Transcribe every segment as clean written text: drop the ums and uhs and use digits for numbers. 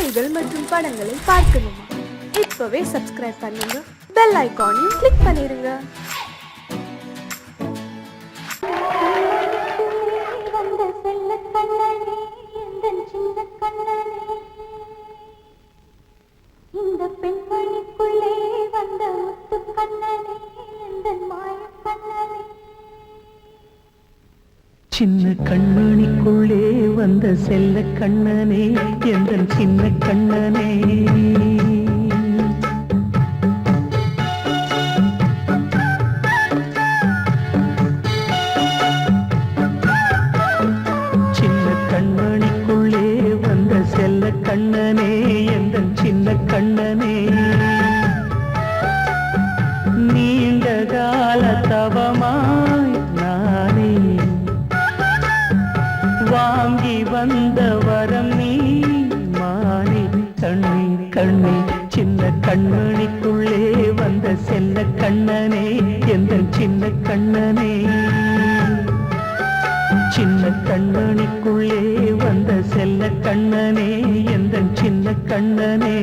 செய்திகள் மற்றும் படங்களை பார்க்கணுமா? இப்பவே சப்ஸ்கிரைப் பண்ணுங்க, பெல் ஐகானையும் கிளிக் பண்ணிருங்க. இந்த பெண்மணிக்குள்ளே வந்த முத்து கண்ணனே, இந்த மாய கண்ணனே. சின்ன கண்மணிக்குள்ளே வந்த செல்ல கண்ணனே, எந்த சின்ன கண்ணனே. சின்ன கண்மணிக்குள்ளே வந்த செல்ல கண்ணனே, எந்த சின்ன கண்ணனே. நீண்ட கால தவமாய் நானே வாங்கி வந்த வரம் நீ மானே. கண்ணே கண்ணே சின்ன கண்மணிக்குள்ளே வந்த செல்ல கண்ணனே, எந்த சின்ன கண்ணனே. சின்ன கண்மணிக்குள்ளே வந்த செல்ல கண்ணனே, எந்த சின்ன கண்ணனே.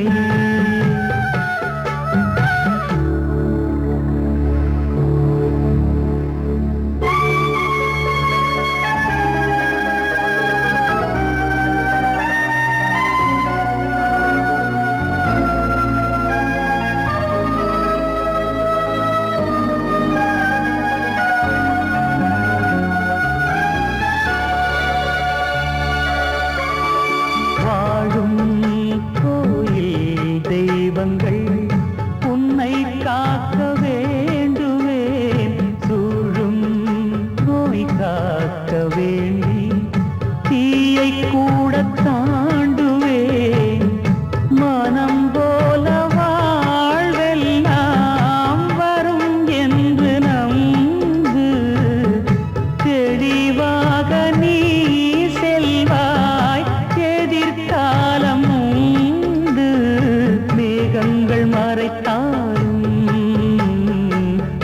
உன்னை காக்க வேண்டுவேன், சூழும் நோய் காக்க வேண்டி தீயை கூட தாண்டுவேன். மனம் போல வாழ்வெல்லாம் வரும் என்று நம்பு, தெளிவாக நீ செல்வாய், எதிர்காலம் உண்டு. மேகங்கள் மறைத்தாலும்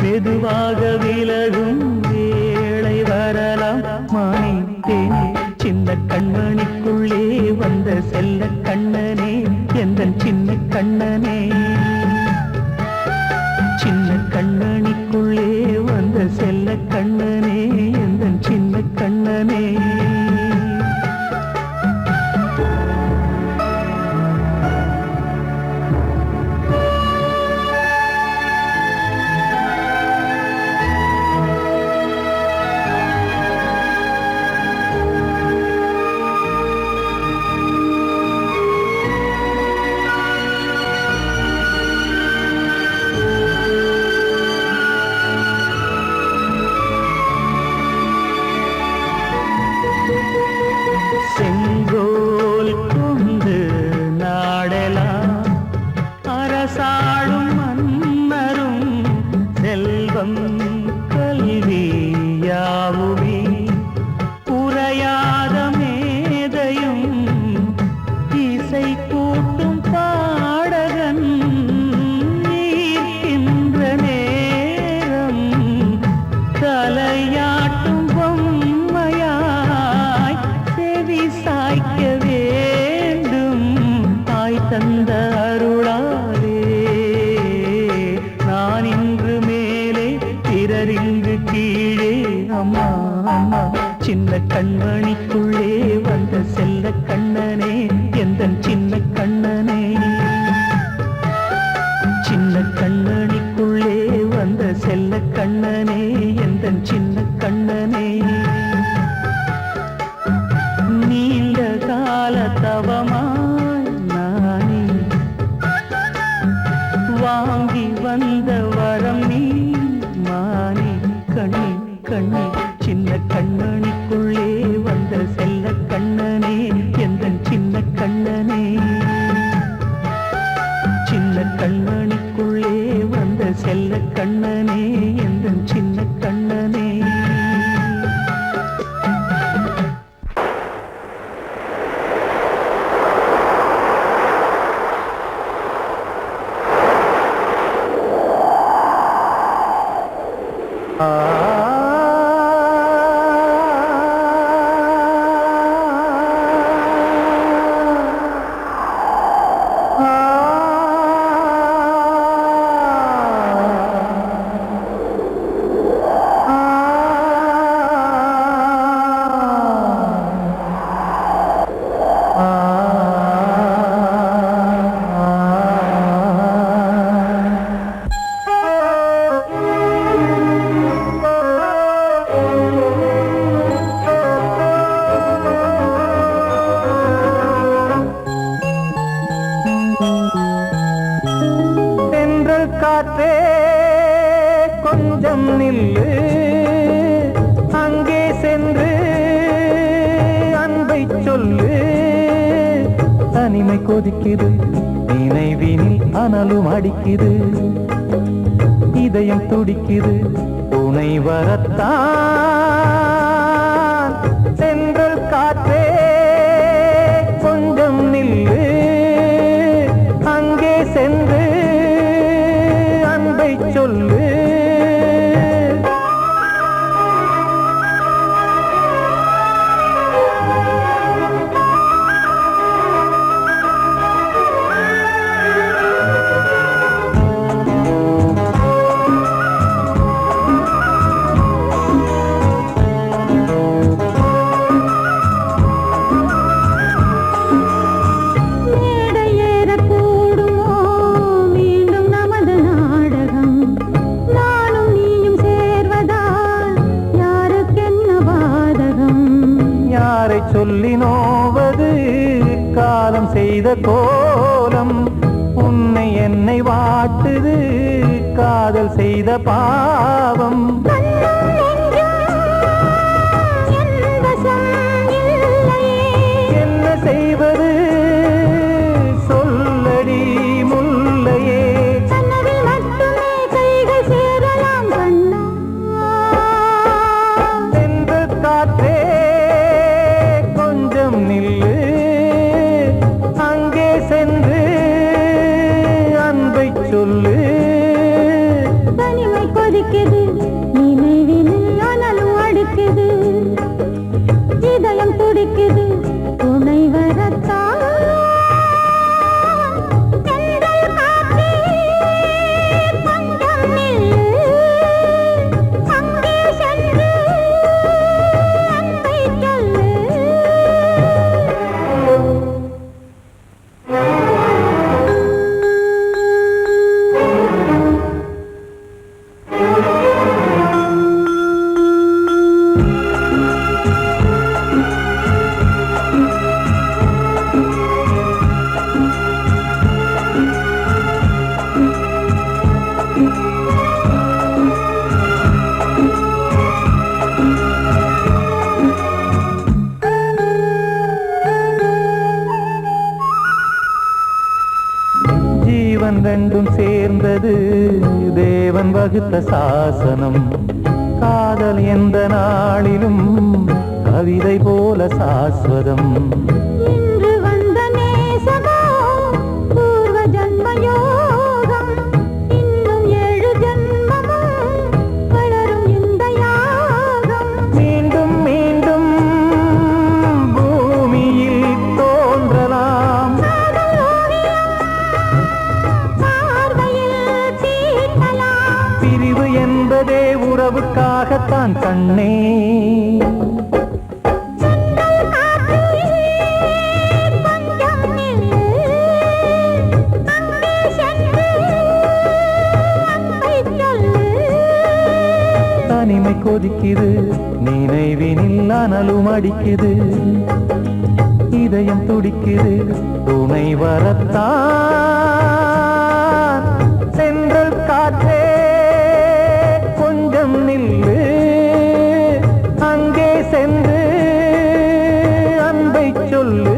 மெதுவாக விலகும் வேளை வரலாம். மானித்தேனே சின்ன கண்மணிக்குள்ளே வந்த செல்ல கண்ணனே, எந்த சின்ன கண்ணனே. சின்ன கண்மணிக்குள்ளே வந்த செல்ல கண்ணனே, எந்த சின்ன கண்ணனே. செங்கோல் கொண்டு நாடலாம் அரசாளும் மன்னரும், செல்வம் கல்வி யாவுமே உரையாத மேதையும், இசை கூட்டும் பாடகன் ஈர்க்கின்ற நேரம், தலையாட்டும் பொம்மையாய் செவி சாய்க்க வேண்டும். தாய் தந்த அருளாலே நான் இன்று மேலே, பிறரிங்கு கீழே. அம்மா அம்மா சின்ன கண்மணிக்குள்ளே வந்த செல்ல கண்ணனே, எந்த சின்ன கண்ணனே. சின்ன கண்மணிக்குள்ளே வந்த செல்ல கண்ணனே, எந்த சின்ன கண்ணனே. நீண்ட கால தவமாய் நானே வாங்கி வந்த வரம் நீ மானே. கண்ணே கண்ணே சின்ன கண்மணிக்குள்ளே வந்த செல்ல கண்ணனே, எந்த சின்ன கண்ணனே. சின்ன கண்மணிக்குள்ளே வந்த செல்ல கண்ணனே, எந்த சின்ன கண்ணனே. தனிமை கொதிக்குது நினைவினில் அனலும் அடிக்குது இதயம் துடிக்குது துணை வரத்தான் சென்றல் காற்றே கொஞ்சம் நில்லு அங்கே சென்று அன்பை சொல்லு சொல்லி நோவது காலம் செய்த கோலம் உன்னை என்னை வாட்டுது காதல் செய்த பாவம் என்ன செய்வது சொல்லடி முல்லையே சென்று காற்றே நில்லு அங்கே சென்று அன்பை சொல்லு தனிமை கொதிக்குது நினைவினில் அனலும் அடிக்குது இதயம் துடிக்குது துணை வரத்தான் ரெண்டும் சேர்ந்தது தேவன் வகுத்த சாசனம் காதல் எந்த நாளிலும் கவிதை போல சாஸ்வதம் இன்று வந்த நேசமோ பூர்வ ஜன்ம யோகம் இன்னும் 7 ஜன்மமும் வளரும் இந்த யாகம் மீண்டும் மீண்டும் பூமியில் தோன்றலாம் பிரிவு என்பதே உறவுக்காகத்தான் கண்ணே தனிமை கொதிக்குது நினைவினில் அனலும் அடிக்குது இதயம் துடிக்குது துணை வரத்தான் சென்றல் காற்றே கொஞ்சம் நில்லு அங்கே சென்று அன்பை சொல்லு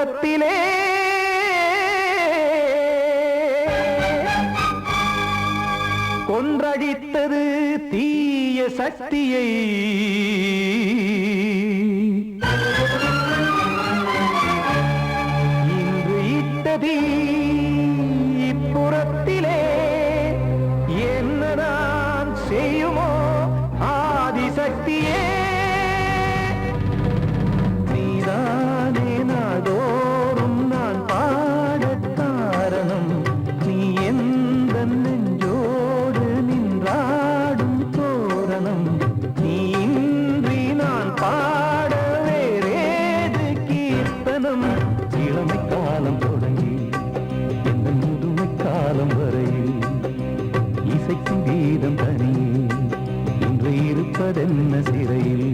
இப்புறத்திலே கொன்றடித்தது தீய சக்தியை இன்று இட்டதி இப்புறத்திலே என்னதான் செய்யுமோ ஆதிசக்தியே நீதானே நாடோறும் நான் பாடக் காரணம் நீ எந்த நெஞ்சோடு நின்றாடும் தோரணம் நீ இன்றி நான் பாட வேறேது கீர்த்தனம் இளமை காலம் தொடங்கி எந்த முதுமை காலம் வரையில் இசைக்கும் கீதம் தனியே இன்று இருப்பதென்ன சிறையில்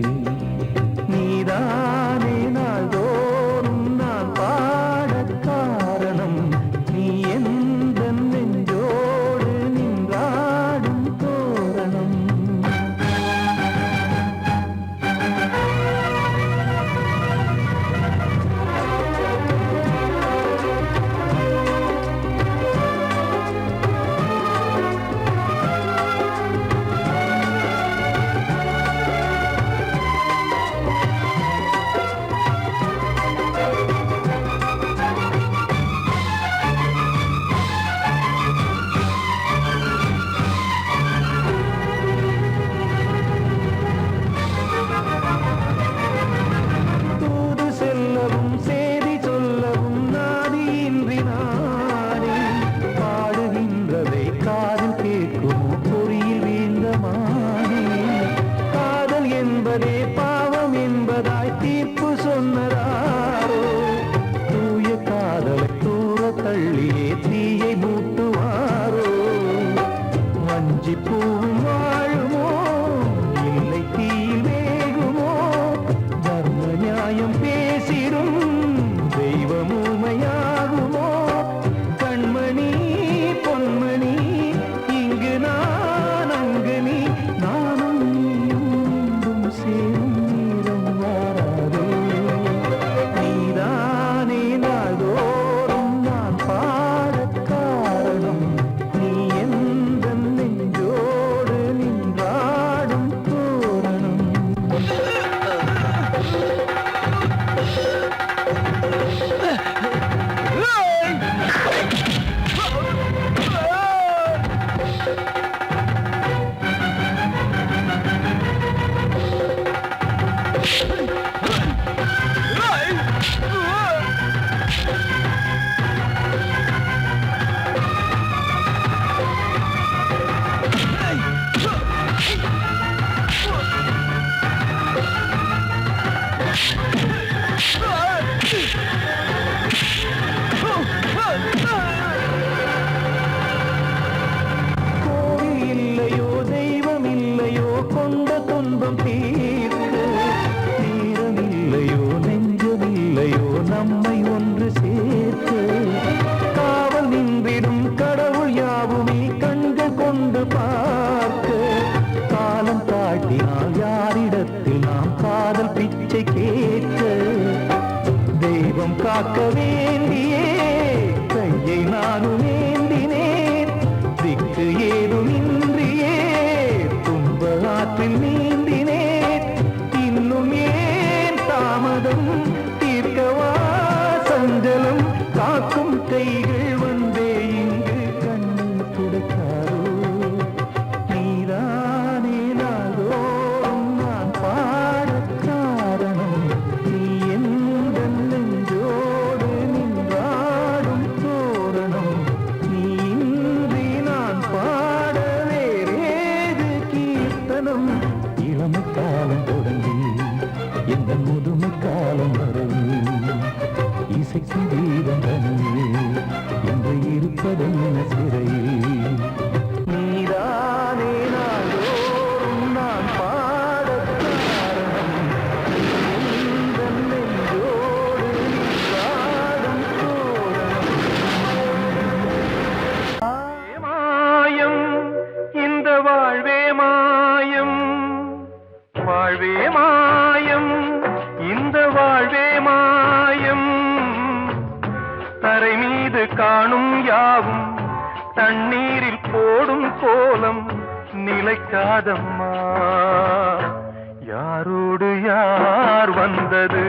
நீதானே நாள்தோறும் நான் பாடக் காரணம் நீ எந்த நெஞ்சோடு நின்றாடும் தோரணம் தூது செல்லவும் சேதி சொல்லவும் நாதியின்றி நானே பாடுகின்றதை காதில் கேட்கும் பொறியில் வீழ்ந்தமானே காதல் என்பதே பாவம் என்பதாய் தீர்ப்பு சொன்னதாரோ தூய காதலை தூர தள்ளியே தீயை மூட்டுவாரோ வஞ்சி பூவும் வாழுமோ இல்லை தீயில் வேகுமோ தர்ம நியாயம் பேசிடும் தெய்வம் ஊமையாகுமோ கண்மணி பொன்மணி இங்கு நான் அங்கு நீ நானும் நீயும் மீண்டும் சேரும் நேரம் வாராதே நீதானே நாள்தோறும் நான் பாடக் காரணம் நீ எந்த நெஞ்சோடு நின்றாடும் தோரணம் கோவில் இல்லையோ தெய்வம் இல்லையோ கொண்ட துன்பம் தீர்க்க நேரம் இல்லையோ நெஞ்சம் இல்லையோ நம்மை ஒன்று சேர்க்க காவல் நின்றிடும் கடவுள் யாவுமே கண்கள் கொண்டு பார்க்க காலம் காட்டினால் யாரிடத்தில் நாம் காதல் பிச்சை கேட்க தெய்வம் காக்க வேண்டியே கையை நானும் ஏந்தினேன் திக்கு ஏதுமின்றியே துன்ப ஆற்றில் நீந்தினேன் இன்னும் ஏன் தாமதம் தீர்க்கவா சஞ்சலம் காக்கும் கைகள் வந்தே இங்கு கண்ணீர் துடைக்காரோ நீதானே நாள்தோறும் நான் பாடக் காரணம் நீ எந்த நெஞ்சோடு நின்றாடும் தோரணம் நீ இன்றி நான் பாட வேறேது கீர்த்தனம் இளமை காலம் தொடங்கி எந்த முதுமை காலம் வரையில் இசைக்கு வீதம் தனியே என்று இருப்பதென்ன சிறையில் நீதானே நாள்தோறும் நான் பாடக் காரணம் எந்த நெஞ்சோடு நின்றாடும் தோரணம் மாயம் இந்த வாழ்வே மாயம் வாழ்வே மாயம் இந்த வாழ்வே மாயம் தண்ணீரில் போடும் கோலம் நிலைக்காதம்மா. யாரோடு யார் வந்தது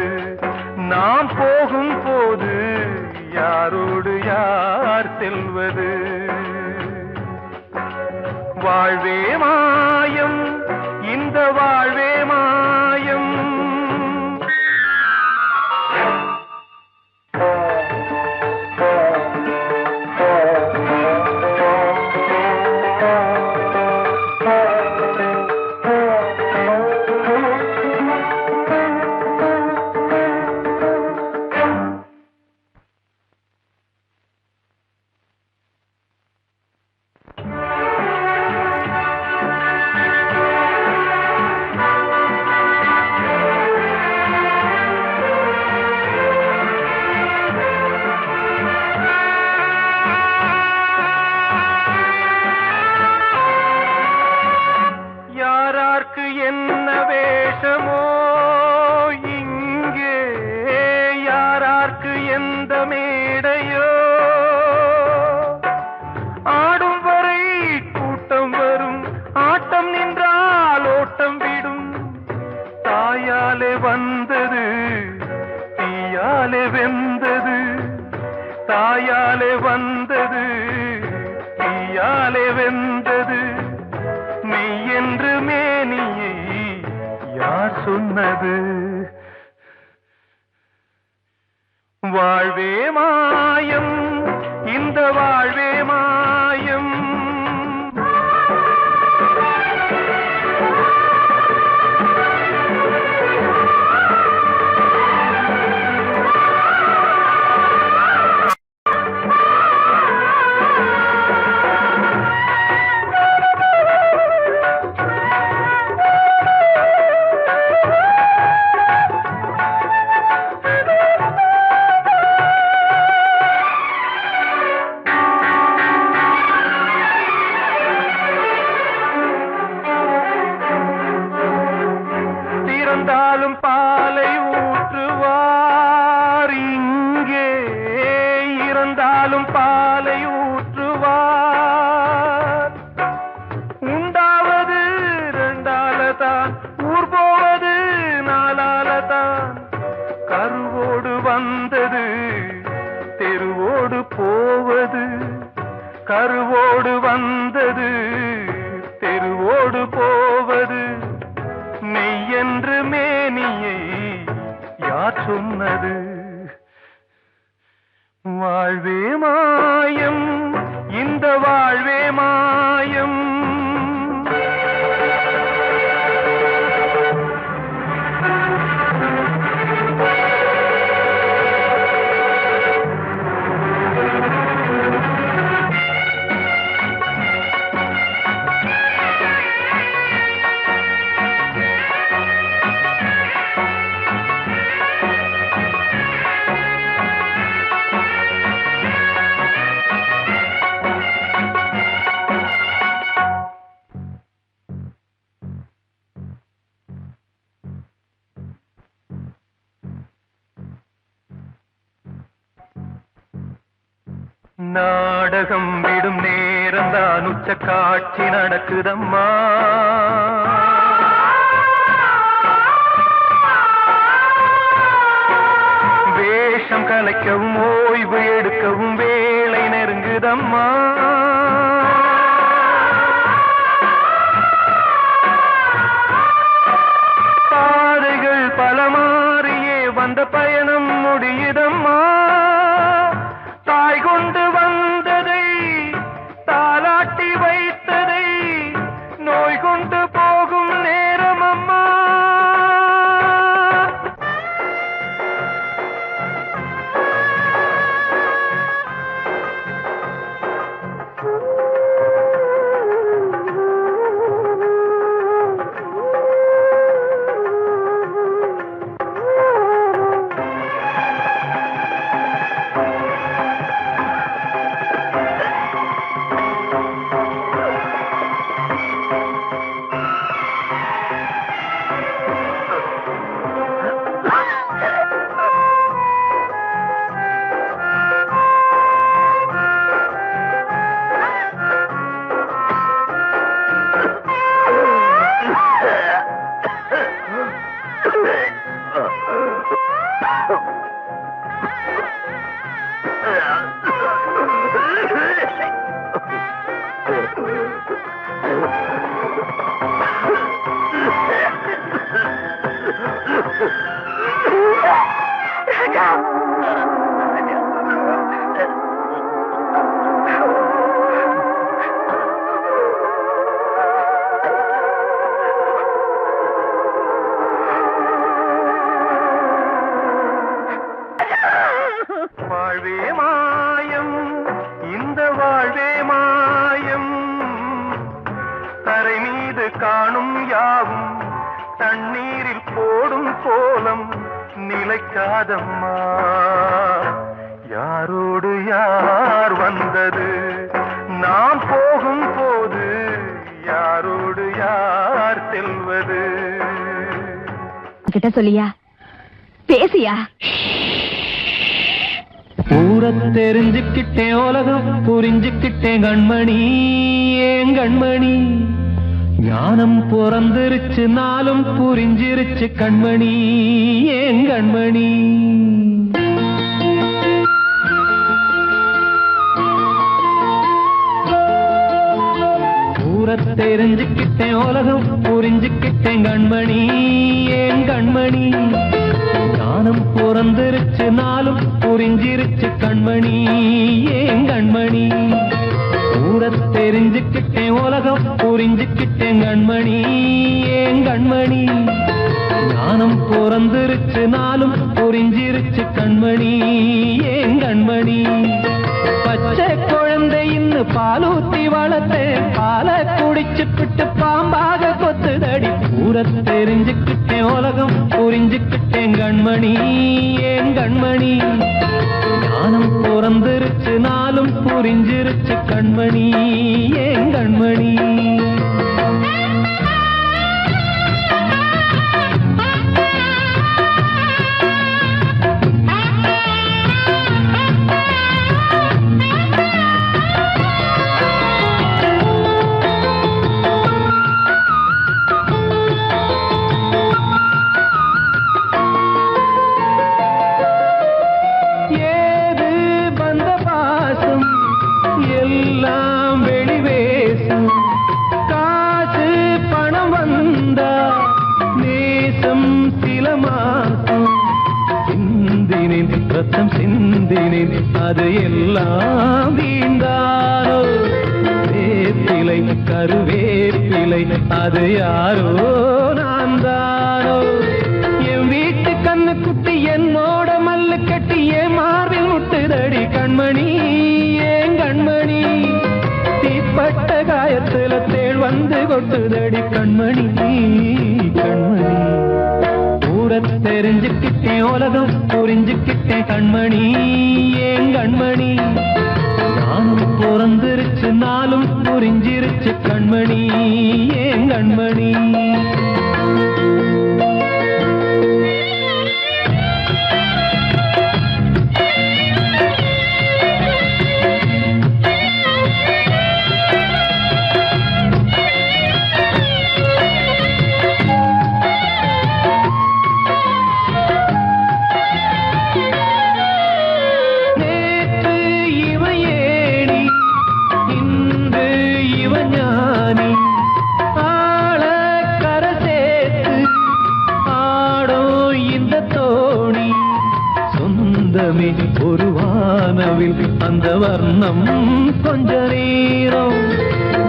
நாம் போகும் போது, யாரோடு யார் செல்வது? வாழ்வே மாயம், இந்த வாழ்வே மாயம். என்ன வேஷமோ இங்கே, யாரார்க்கு எந்த மேடையோ, ஆடும் வரை கூட்டம் வரும், ஆட்டம் நின்றால் ஓட்டம் விடும். தாயாலே வந்தது தீயாலே வெந்தது, தாயாலே வந்தது தீயாலே வெந்தது. மெய் என்று மேனியை யார் சொன்னது? வாழ்வே மாயம், இந்த வாழ்வே மாயம். இறந்தாலும் பாலை ஊற்றுவார் இங்கே, இறந்தாலும் பாலை ஊற்றுவார். உண்டாவது ரெண்டாலதான், ஊர் போவது நாலாலதான். கருவோடு வந்தது தெருவோடு போவது, கருவோடு வந்தது தெருவோடு போவது. மெய் என்று மேனியை யார் சொன்னது? வாழ்வே மாயம், இந்த வாழ்வே மாயம். நாடகம் விடும் நேரம்தான் உச்ச காட்சி நடக்குதம்மா. வேஷம் கலைக்கவும் ஓய்வு எடுக்கவும் வேளை நெருங்குதம்மா. பாதைகள் பல மாறியே வந்த பயணம் முடியுதம்மா. தாய் கொண்டு வந்ததை தாலாட்டி வைத்ததை நோய் கொண்டு போகும் நேரம் அம்மா. நிலைக்காதம்மா. யாரோடு யார் வந்தது நாம் போகும் போது, யாரோடு யார் செல்வது? கிட்ட சொல்லியா, பேசியா? ஊரை தெரிஞ்சுக்கிட்டேன், உலகம் புரிஞ்சுக்கிட்டேன் கண்மணி, ஏன் கண்மணி. ஞானம் பிறந்திருச்சு, நாளும் புரிஞ்சிருச்சு கண்மணி, ஏன் கண்மணி. ஊரை தெரிஞ்சுக்கிட்டேன், உலகம் புரிஞ்சுக்கிட்டேன் கண்மணி, ஏன் கண்மணி. ஞானம் பிறந்திருச்சு, நாளும் புரிஞ்சிருச்சு கண்மணி, ஏன் கண்மணி. ஊரை தெரிஞ்சுக்கிட்டேன், உலகம் புரிஞ்சுக்கிட்டேன் கண்மணி, ஏன் கண்மணி. ஞானம் பிறந்திருச்சு, நாளும் புரிஞ்சிருச்சு கண்மணி, ஏன் கண்மணி. பச்சை குழந்தை இன்னும் பாலூத்தி வளர்த்தேன், பாலை குடிச்சு பிட்டு பாம்பாக கொத்துதடி. ஊரை தெரிஞ்சுக்கிட்டேன், உலகம் புரிஞ்சுக்கிட்டேன் கண்மணி, ஏன் கண்மணி. ஞானம் பிறந்திருச்சு, நாளும் புரிஞ்சிருச்சு கண்மணி, ஏன் கண்மணி. ரத்தம் சிந்தினேன், அது எல்லாம் வீண்டானோ. வேப்பிலை கருவேப்பிலை, அது யாரோ நான் தானோ. என் வீட்டு கண்ணு குட்டி என்னோட மல்லு கட்டி என் மார்பில் முட்டுதடி கண்மணி, ஏன் கண்மணி. தீப்பட்ட காயத்துல தேள் வந்து கொட்டுதடி கண்மணி, கண்மணி. ஊரை தெரிஞ்சுக்கிட்டேன், உலகம் புரிஞ்சுக்கிட்டேன் கண்மணி, ஏன் கண்மணி. ஞானம் பிறந்திருச்சு, நாளும் புரிஞ்சிருச்சு கண்மணி, ஏன் கண்மணி. ஒரு வானவில் அந்த வர்ணம் கொஞ்ச நேரம்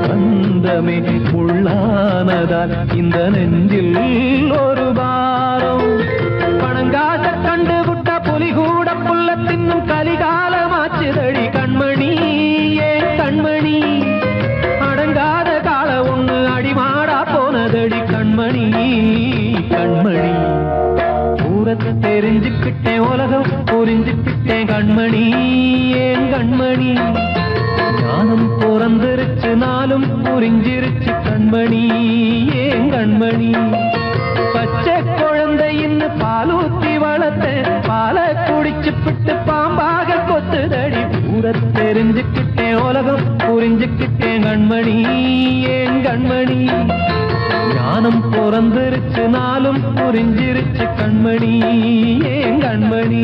பந்தமே உள்ளானதால் இந்த நெஞ்சில் ஒரு பாரம். பணங்காச கண்டு விட்ட புலி கூட புல்ல தின்னும் கலிகாலமாச்சுதடி கண்மணி, ஏன் கண்மணி. அடங்காத கால ஒண்ணு அடிமாடா போனதடி கண்மணி, கண்மணி. ஊரை தெரிஞ்சுக்கிட்டேன், உலகம் புரிஞ்சுக்கிட்டேன் கண்மணி, ஏன் கண்மணி. ஞானம் பிறந்திருச்சு, நாளும் புரிஞ்சிருச்சு கண்மணி, ஏன் கண்மணி. பச்சை குழந்தை இன்னும் பாலூத்தி வளர்த்தேன், பாலை குடிச்சு பிட்டு பாம்பாக கொத்துதடி. ஊரை தெரிஞ்சுக்கிட்டேன், உலகம் புரிஞ்சுக்கிட்டேன் கண்மணி, ஏன் கண்மணி. ஞானம் பிறந்திருச்சு, நாளும் புரிஞ்சிருச்சு கண்மணி, ஏன் கண்மணி.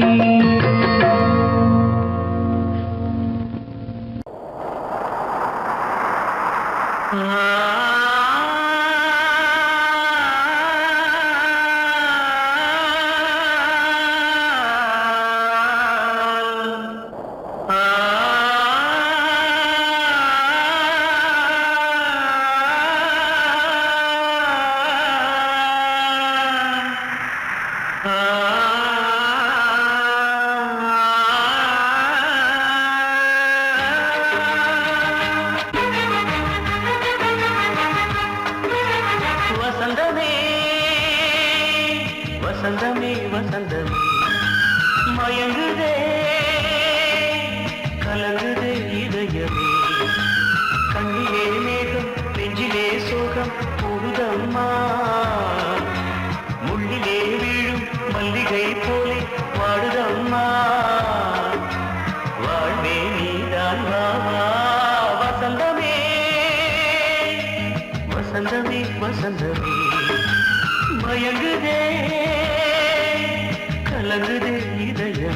வசந்தமே வசந்தமே மயங்குதே கலங்குதே இதயமே கண்ணிலே மேகம் நெஞ்சிலே சோகம் கூடுதம்மா முள்ளிலே வீழும் மல்லிகை போலே வாடுதம்மா வாழ்வே நீதான் வாவா வசந்தமே வசந்தமே வசந்தமே மயங்குதே கலங்குதே இதயமே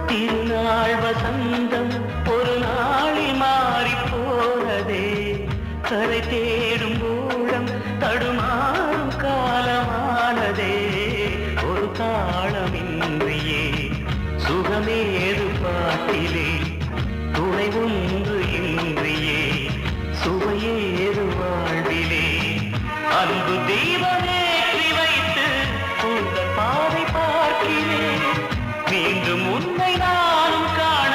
திருநாள் வசந்தம் ஒரு நாளில் மாறி போனதே கரை தேடும் ஊழம் தடுமாறும் காலமானதே ஒரு தாளமின்றியே சுகமேது பாட்டிலே துணை ஒன்று இன்றியே சுவையேது வாழ்விலே அன்பு தீபமேற்றி வைத்து உங்கள் பாதை பார்க்கிறேன் மீண்டும் உன்னை நானும் காண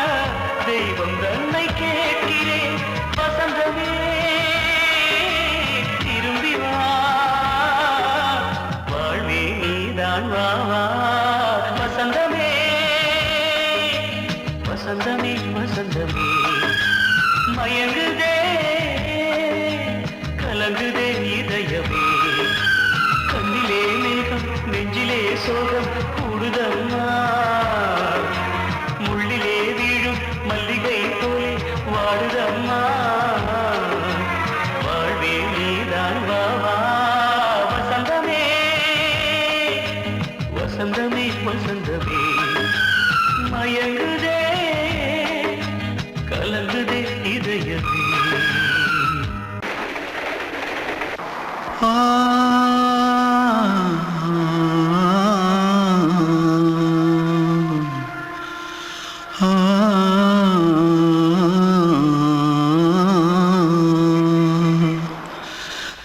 தெய்வம் தன்னை கேட்கிறேன் வசந்தமே திரும்பி வா வாழ்வே நீதான் வா வா வசந்தமே வசந்தமே வசந்தமே மயங்குதே கலங்குதே இதயமே கண்ணிலே மேகம் நெஞ்சிலே சோகம் கூடுதம்மா முள்ளிலே வீழும் மல்லிகை போலே வாடுதம்மா வாழ்வே நீதான் வா வா வசந்தமே வசந்தமே வசந்தமே மயங்குதே கலங்குதே இதயமே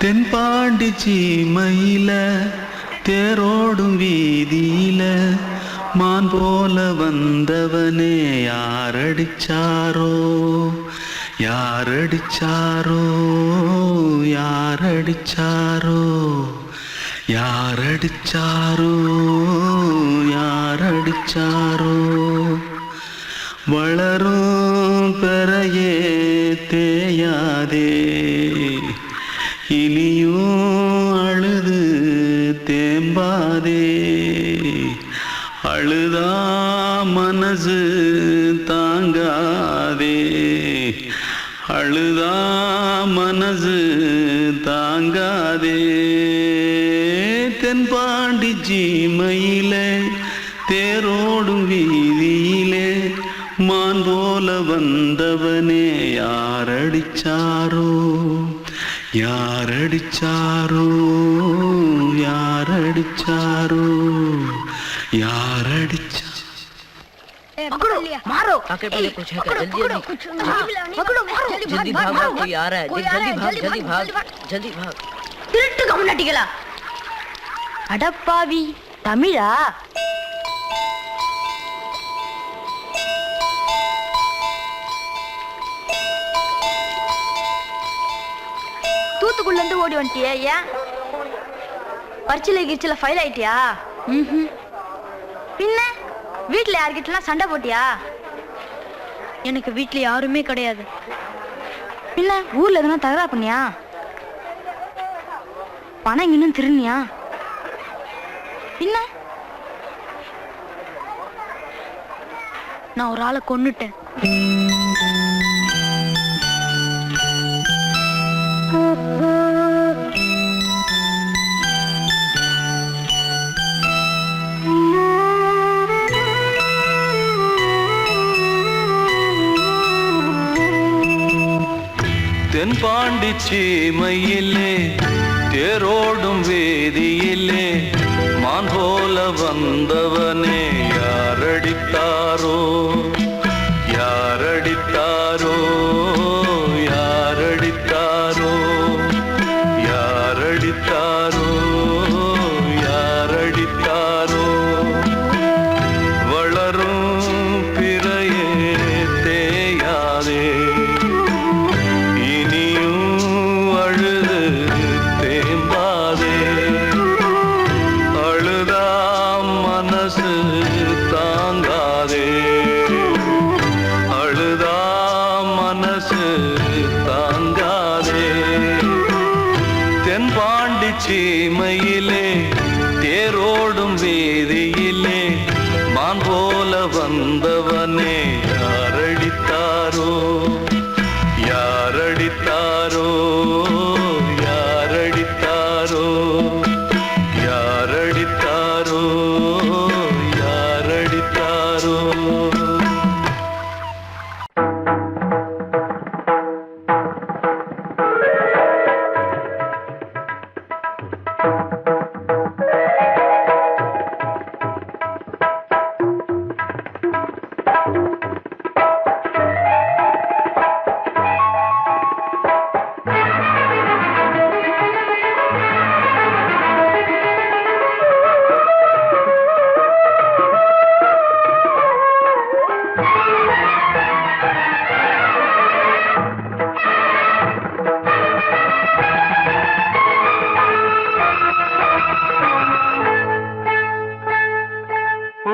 தென்பாண்டி சீமையில தேரோடும் வீதியில மான் போல வந்தவனே யாரடிச்சாரோ யாரடிச்சாரோ யாரடிச்சாரோ யாரடிச்சாரோ யாரடிச்சாரோ வளரும் பெறையே தேயாதே இனியும் அழுது தேம்பாதே அழுதா மனசு தாங்காதே அழுதா மனசு தாங்காதே தென்பாண்டி சீமையிலே தேரோடும் வீதியிலே மான் போல வந்தவனே யாரடிச்சாரோ யாரடிச்சாரோ யாரடிச்சாரோ யாரடிச்சா पकड़ो मारो आके पहले कुछ है क्या जल्दी जल्दी पकड़ो मारो जल्दी भाग कोई आ रहा है जल्दी भाग திருட்டு கம்யூனிட்டிகளா அடப்பாவி தமிழா தூத்துக்குள்ள இருந்து ஓடி வந்துட்டியா ஏன் பரிச்சையில கிரிச்சில ஃபைல் ஆயிட்டியா பின்ன வீட்டுல யார்கிட்டலாம் சண்டை போட்டியா எனக்கு வீட்டுல யாருமே கிடையாது பின்ன ஊர்ல எதுனா தகராறு பண்ணியா பணம் இன்னும் திருநியா பின்ன நான் ஒரு ஆளை கொன்னுட்டேன் தென்பாண்டி சீமையிலே தேரோடும் வீதியிலே மான் போல வந்தவனே யாரடித்தாரோ யாரடித்தாரோ யாரடித்தாரோ யாரடித்தாரோ யாரடித்தாரோ வளரும் பிறையே தேயாதே இனியும் அழுது தேம்பாதே அழுதாம் மனசு தாங்காதே அழுதாம் மனசு தாங்காதே தென்பாண்டி சீமையிலே தேரோடும் வீதியிலே மான் போல வந்தவனே யாரடித்தாரோ யாரடித்தாரோ யாரடித்தாரோ யாரடித்தாரோ யாரடித்தாரோ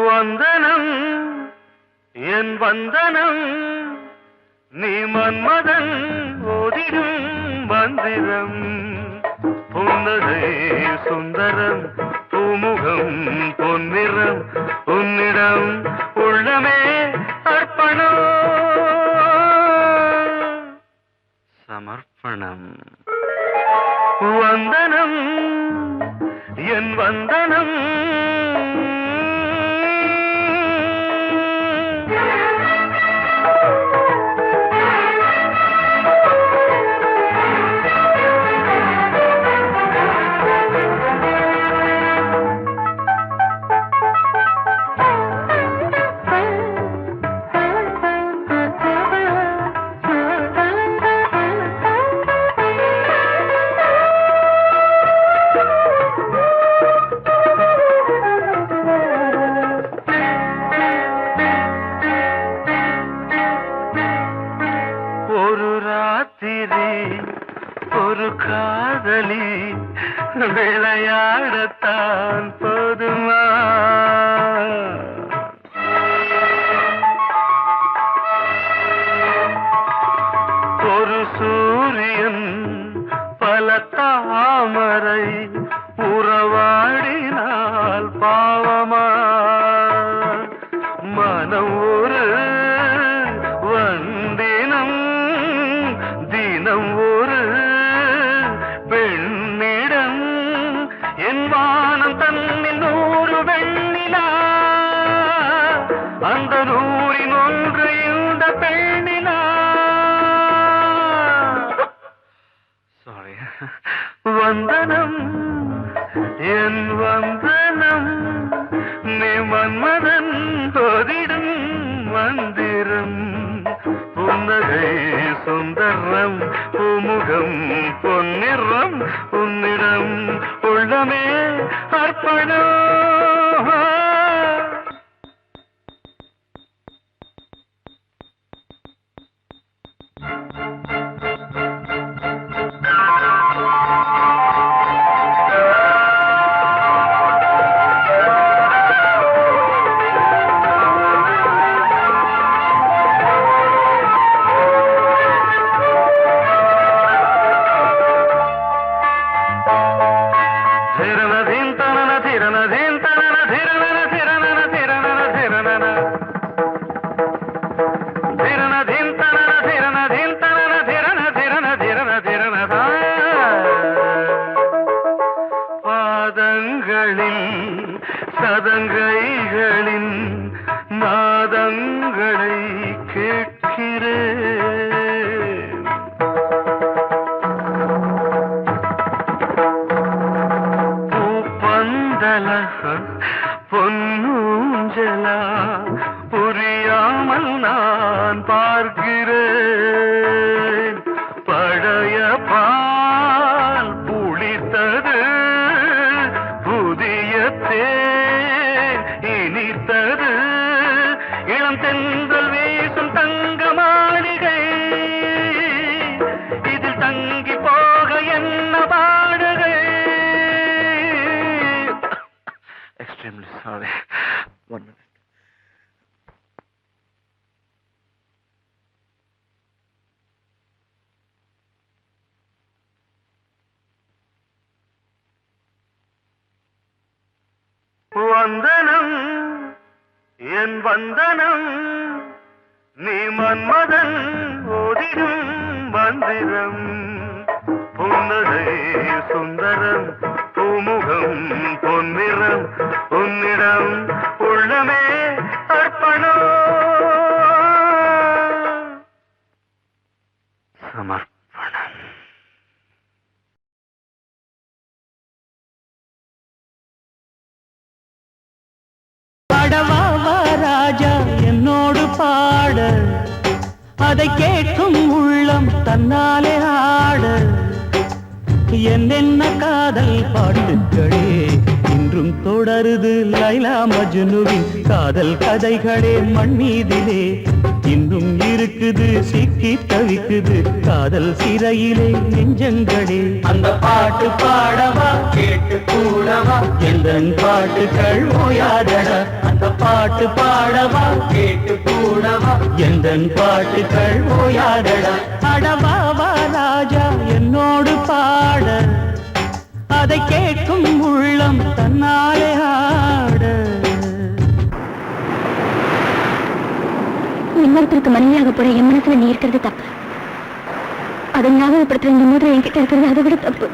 வந்தனம் என் வந்தனம் நீ மன்மதன் ஓதிடும் மந்திரம் புன்னகை சுந்தரம் பூமுகம் பொன்னிறம் உன்னிடம் உள்ளமே அர்ப்பணம் சமர்ப்பணம் வந்தனம் என் வந்தனம் ஒரு காதலி விளையாடத்தான் போதுமா ஒரு சூரியன் பல தாமரை உறவாடினால் பாவமா மனம் ஒரு வந்தினம் தினம் ஒரு பெண்ணிடம் என் வானம் தன்னில் 100 வெண்ணிலா அந்த 100இன் ஒன்று இந்த பெண்ணிலா சாரி வந்தனம் என் வந்தனம் நீ மன்மதன் ஓதிடும் மந்திரம் புன்னகை சுந்தரம் பூமுகம் பொன்னிறம் உன்னிடம் உள்ளமே அர்ப்பணம் புரியாமல் நான் பார்க்கிறேன். பழைய பால் புளித்தது, புதிய தேன் இனித்தது, இளம் தென்றல் வீசும் தங்க மாளிகை, இதில் தங்கி போக என்ன பாடுகை. Extremely sorry. 1 minute. வந்தனம் என் வந்தனம், நீ மன்மதன் ஓதிடும் மந்திரம். புன்னகை சுந்தரம், பூமுகம் பொன்னிறம், உன்னிடம் உள்ளமே அர்ப்பணம் சமர்ப்பணம். பாடவா ராஜா என்னோடு பாட, அதை கேட்கும் உள்ளம் தன்னாலே ஆட. என்னென்ன காதல் பாட்டுக்களே இன்றும் தொடருது, லைலா மஜ்னுவின் காதல் கதைகளே மண் மீதிலே. இன்னும் இருக்குது சிக்கி தவிக்குது காதல் சிறையிலே நெஞ்சங்களே. அந்த பாட்டு பாடவா கேட்டு கூடவா, எந்தன் பாட்டுகள் ஓயாதடா. அந்த பாட்டு பாடவா கேட்டு கூடவா, எந்தன் பாட்டுகள் ஓயாதடா. அடவாவா ராஜா என்னோடு பாட, அதை கேட்கும் உள்ளம் தன்னாலே ஆட. இன்னொருத்தருக்கு மனைவியாக போற என் மனசுல நீ இருக்கிறது தப்பு. அதை ஞாபகப்படுத்துற இந்த மூன்று என்கிட்ட இருக்கிறது அதை விட தப்பு.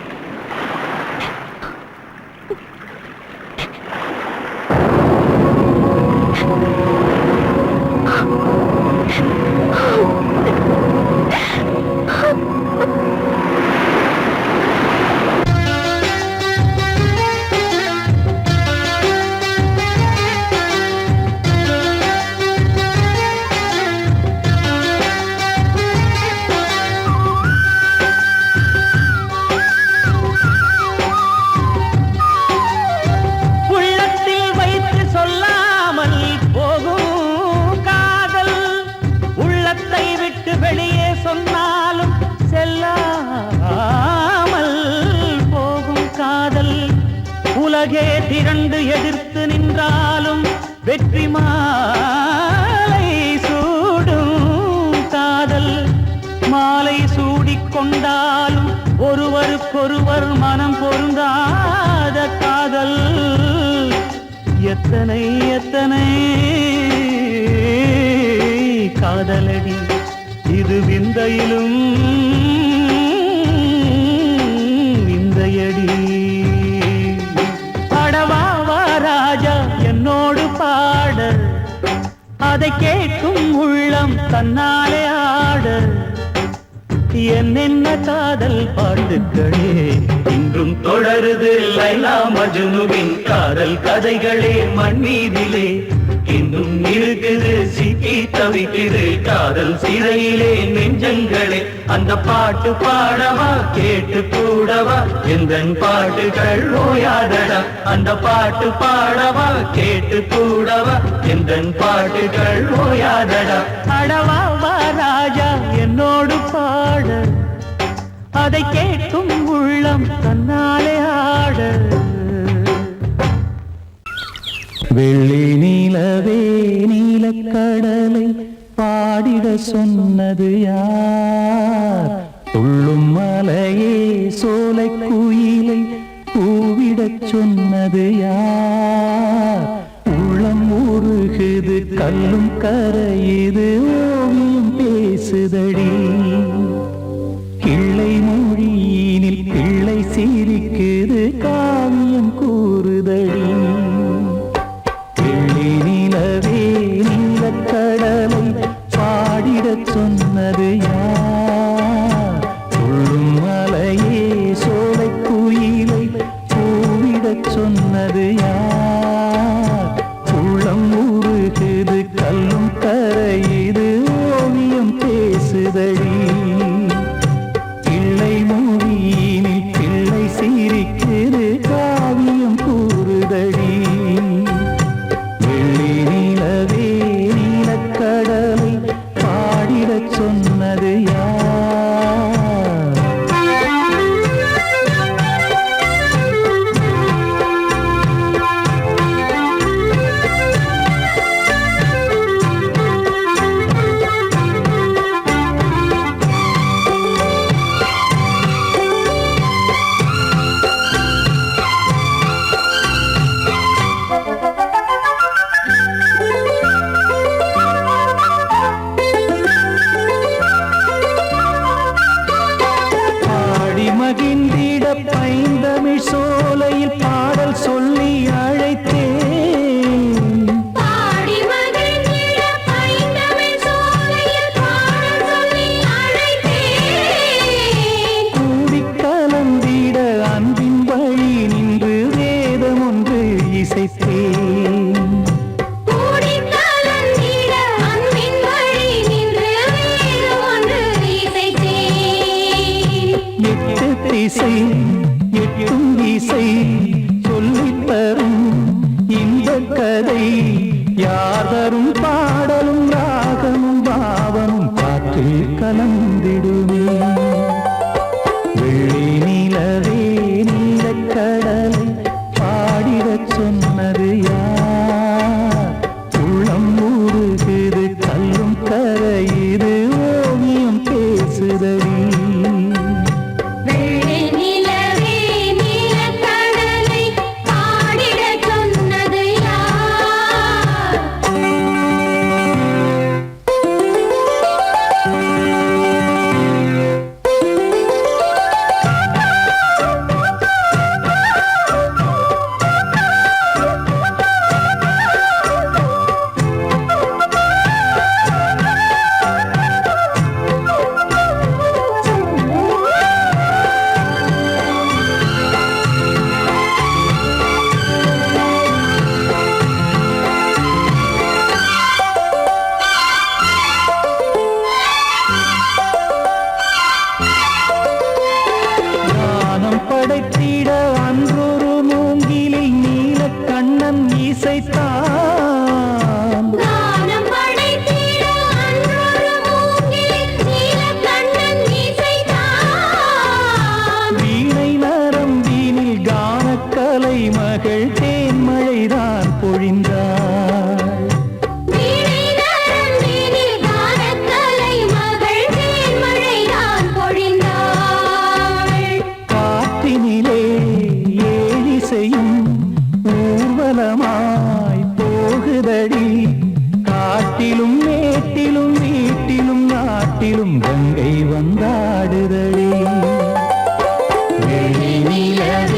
உலகே திரண்டு எதிர்த்து நின்றாலும் வெற்றி மாலை சூடும் காதல். மாலை சூடிக்கொண்டாலும் ஒருவருக்கொருவர் மனம் பொருந்தாத காதல். எத்தனை எத்தனை காதலடி இது விந்தையிலும் விந்தையடி. ராஜா என்னோடு பாட, அதை கேட்கும் உள்ளம் தன்னாலே ஆட. என்னென்ன காதல் பாட்டுக்களே இன்றும் தொடருது, லைலா மஜ்னுவின் காதல் கதைகளே மண் மீதிலே. இன்னும் இருக்குது சிக்கி தவிக்குது காதல் சிறையிலே நெஞ்சங்களே. அந்த பாட்டு பாடவா கேட்டு கூடவா, எந்தன் பாட்டுகள் ஓயாதடா. அந்த பாட்டு பாடவா கேட்டு கூடவா, எந்தன் பாட்டுகள் ஓயாதடா. அடவாவா ராஜா என்னோடு பாட, அதை கேட்கும் உள்ளம் தன்னாலே ஆட. வெள்ளி நீலவே நீலக்கடலை பாடிட சொன்னது யார்? துள்ளும் மலையே சோலை குயிலை கூவிடச் சொன்னது யார்? உள்ளம் உருகுது கல்லும் கரையுது ஓவியம் பேசுதடி. கிள்ளை மொழியினில் பிள்ளை சிரிக்குது காவியம் கூறுதடி. நிலவே நீலக்கடலை பாடிடச் சொன்னது யார்? துள்ளும் மலையே சோலை குயிலை கூவிடச் சொன்னது யார்? உள்ளம் உருகுது உருகுது கல்லும் கரையுது ஓவியம் பேசுதடி பிள்ளை மொழியினில் பிள்ளை சிரிக்குது காவியம் கூறுதடி வெள்ளி நிலவே நீலக்கடலை பாடிடச் சொன்னது யார் மகிழ்ந்திட பைந்தமிழ் சோலையில் பாடல் சொல்லி அழைத்தேன் கூடி கலந்திட அன்பின் வழி நின்று வேதம் ஒன்று இசைத்தேன் இசை எட்டும் இசை சொல்லித் தரும் இந்த கதை யாதரும் பாடலும் ராகமும் பாவமும் காற்றில் கலந்திடுமே வெள்ளி நிலவே நீலக்கடலை பாடிடச் சொன்னது யார் உள்ளம் ஊறுகுது கல்லும் கரையுது ஓவியம் பேசுதடி படைத்திட அன்றொரு மூங்கிலில் நீலக்கண்ணன் இசைத்தான் வீணை நரம்பினில் கானக்கலை மகள் தேன்மழைதான் பொழிந்தாள் ஊர்வலமாய் போகுதடி காட்டிலும் மேட்டிலும் வீட்டிலும் நாட்டிலும் கங்கை வந்தாடுதடி வெள்ளி நிலவே